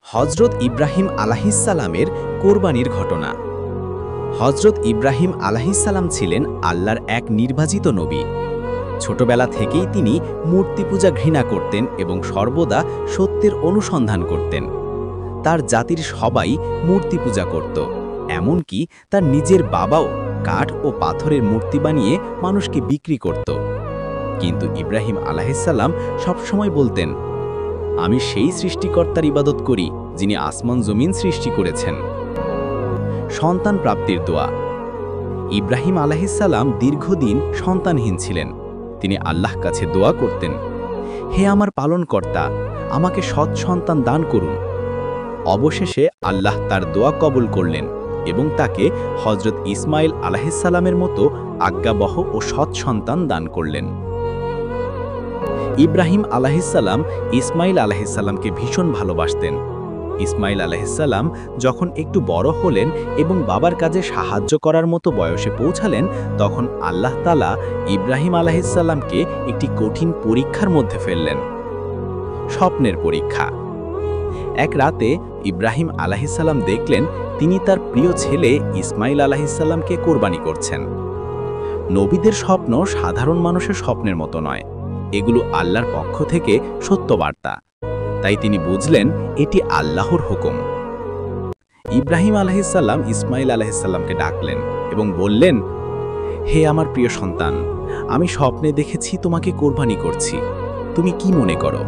হজরত ইব্রাহিম আলাহিসাল্লামের কোরবানির ঘটনা। হজরত ইব্রাহিম আলাহিসাল্লাম ছিলেন আল্লাহর এক নির্বাচিত নবী। ছোটবেলা থেকেই তিনি মূর্তি পূজা ঘৃণা করতেন এবং সর্বদা সত্যের অনুসন্ধান করতেন। তার জাতির সবাই মূর্তি পূজা করত, এমনকি তার নিজের বাবাও কাঠ ও পাথরের মূর্তি বানিয়ে মানুষকে বিক্রি করত। কিন্তু ইব্রাহিম আলাহিসাল্লাম সবসময় বলতেন, আমি সেই সৃষ্টিকর্তার ইবাদত করি যিনি আসমান জমিন সৃষ্টি করেছেন। সন্তান প্রাপ্তির দোয়া। ইব্রাহিম আলাইহিসসালাম দীর্ঘদিন সন্তানহীন ছিলেন। তিনি আল্লাহর কাছে দোয়া করতেন, হে আমার পালনকর্তা, আমাকে সৎ সন্তান দান করুন। অবশেষে আল্লাহ তার দোয়া কবুল করলেন এবং তাকে হজরত ইসমাইল আলাইহিসসালামের মতো আজ্ঞাবহ ও সৎ সন্তান দান করলেন। ইব্রাহিম আলাইহিসসালাম ইসমাইল আলাইহিসসালামকে ভীষণ ভালোবাসতেন। ইসমাইল আলাইহিসসালাম যখন একটু বড় হলেন এবং বাবার কাজে সাহায্য করার মতো বয়সে পৌঁছালেন, তখন আল্লাহ তাআলা ইব্রাহিম আলাইহিসসালামকে একটি কঠিন পরীক্ষার মধ্যে ফেললেন। স্বপ্নের পরীক্ষা। এক রাতে ইব্রাহিম আলাইহিসসালাম দেখলেন তিনি তার প্রিয় ছেলে ইসমাইল আলাইহিসসালামকে কোরবানি করছেন। নবীদের স্বপ্ন সাধারণ মানুষের স্বপ্নের মতো নয়, এগুলো আল্লাহর পক্ষ থেকে সত্য বার্তা। তাই তিনি বুঝলেন এটি আল্লাহর হুকুম। ইব্রাহিম আলাইহিসসালাম ইসমাইল আলাইহিসসালামকে ডাকলেন এবং বললেন, হে আমার প্রিয় সন্তান, আমি স্বপ্নে দেখেছি তোমাকে কোরবানি করছি, তুমি কি মনে করো?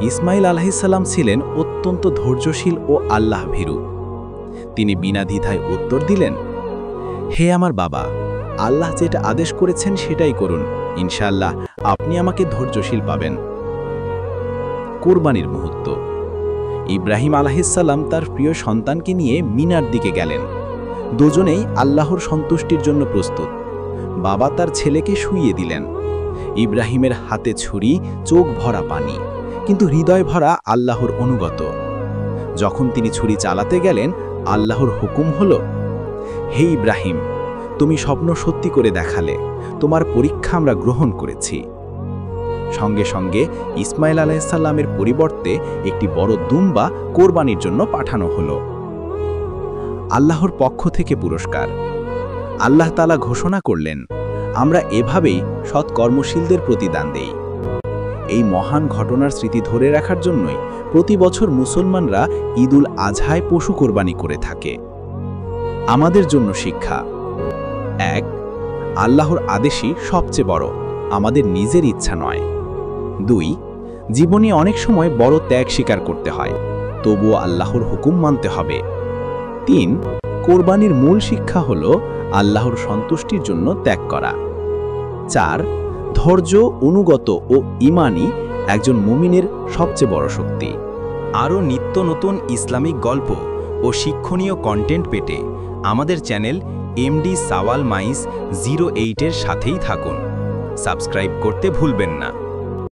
ইসমাইল আলাইহিসসালাম ছিলেন অত্যন্ত ধৈর্যশীল ও আল্লাহ ভীরু। তিনি বিনা দ্বিধায় উত্তর দিলেন, হে আমার বাবা, আল্লাহ যেটা আদেশ করেছেন সেটাই করুন, ইনশাআল্লাহ আপনি আমাকে ধৈর্যশীল পাবেন। কোরবানির মুহূর্ত। ইব্রাহিম আলাইহিসসালাম তার প্রিয় সন্তানকে নিয়ে মিনার দিকে গেলেন। দুজনেই আল্লাহর সন্তুষ্টির জন্য প্রস্তুত। বাবা তার ছেলেকে শুইয়ে দিলেন। ইব্রাহিমের হাতে ছুরি, চোখ ভরা পানি, কিন্তু হৃদয় ভরা আল্লাহর অনুগত। যখন তিনি ছুরি চালাতে গেলেন, আল্লাহর হুকুম হলো, হে ইব্রাহিম, তুমি স্বপ্ন সত্যি করে দেখালে, তোমার পরীক্ষা আমরা গ্রহণ করেছি। সঙ্গে সঙ্গে ইসমাইল আলাইহিসসালামের পরিবর্তে একটি বড় দুম্বা কোরবানির জন্য পাঠানো হলো। আল্লাহর পক্ষ থেকে পুরস্কার। আল্লাহ তাআলা ঘোষণা করলেন, আমরা এভাবেই সৎ কর্মশীলদের প্রতিদান দেই। এই মহান ঘটনার স্মৃতি ধরে রাখার জন্যই প্রতি বছর মুসলমানরা ঈদুল আজহায় পশু কোরবানি করে থাকে। আমাদের জন্য শিক্ষা। ১. আল্লাহর আদেশই সবচেয়ে বড়, আমাদের নিজের ইচ্ছা নয়। ২. জীবনে অনেক সময় বড় ত্যাগ স্বীকার করতে হয়, তবুও আল্লাহর হুকুম মানতে হবে। ৩. কোরবানির মূল শিক্ষা হল আল্লাহর সন্তুষ্টির জন্য ত্যাগ করা। ৪. ধৈর্য, অনুগত ও ঈমানই একজন মুমিনের সবচেয়ে বড় শক্তি। আরও নিত্য নতুন ইসলামিক গল্প ও শিক্ষণীয় কন্টেন্ট পেতে আমাদের চ্যানেল এমডি সাওয়াল মাইস 08 এর সাথেই থাকুন। সাবস্ক্রাইব করতে ভুলবেন না।